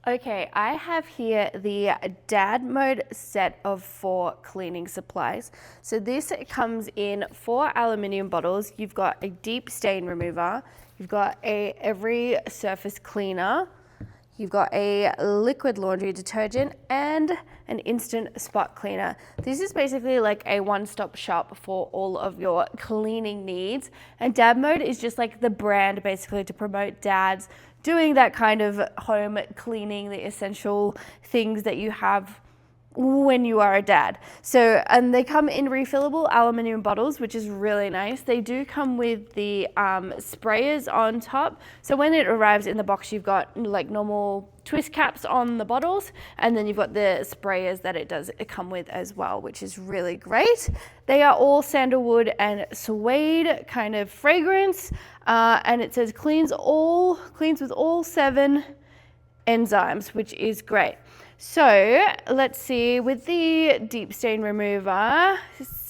Okay, I have here the Dad Mode set of 4 cleaning supplies. So this comes in 4 aluminium bottles. You've got a deep stain remover, you've got a every surface cleaner, you've got a liquid laundry detergent, and an instant spot cleaner. This is basically like a one-stop shop for all of your cleaning needs. And Dad Mode is just like the brand basically to promote dads doing that kind of home cleaning, the essential things that you have when you are a dad. So, and they come in refillable aluminum bottles, which is really nice. They do come with the sprayers on top. So when it arrives in the box, you've got like normal twist caps on the bottles, and then you've got the sprayers that it come with as well, which is really great. They are all sandalwood and suede kind of fragrance, and it says cleans with all 7 enzymes, which is great. So let's see, with the deep stain remover,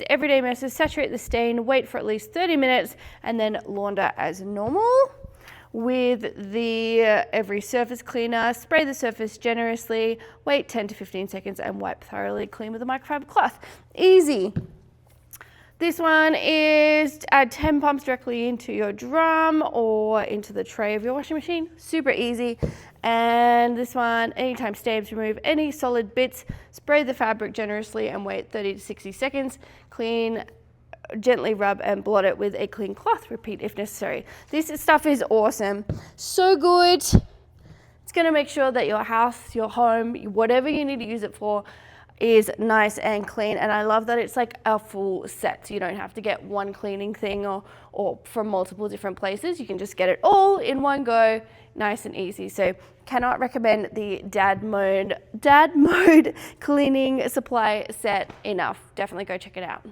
everyday messes, saturate the stain, wait for at least 30 minutes, and then launder as normal. With the every surface cleaner, spray the surface generously, wait 10 to 15 seconds, and wipe thoroughly clean with a microfiber cloth. Easy. This one is add 10 pumps directly into your drum or into the tray of your washing machine. Super easy. And this one, anytime stains, remove any solid bits, spray the fabric generously and wait 30 to 60 seconds. Clean, gently rub and blot it with a clean cloth. Repeat if necessary. This stuff is awesome. So good. It's going to make sure that your house, your home, whatever you need to use it for, is nice and clean. And I love that it's like a full set, so you don't have to get one cleaning thing or from multiple different places. You can just get it all in one go, nice and easy. So cannot recommend the Dad Mode cleaning supply set enough. Definitely go check it out.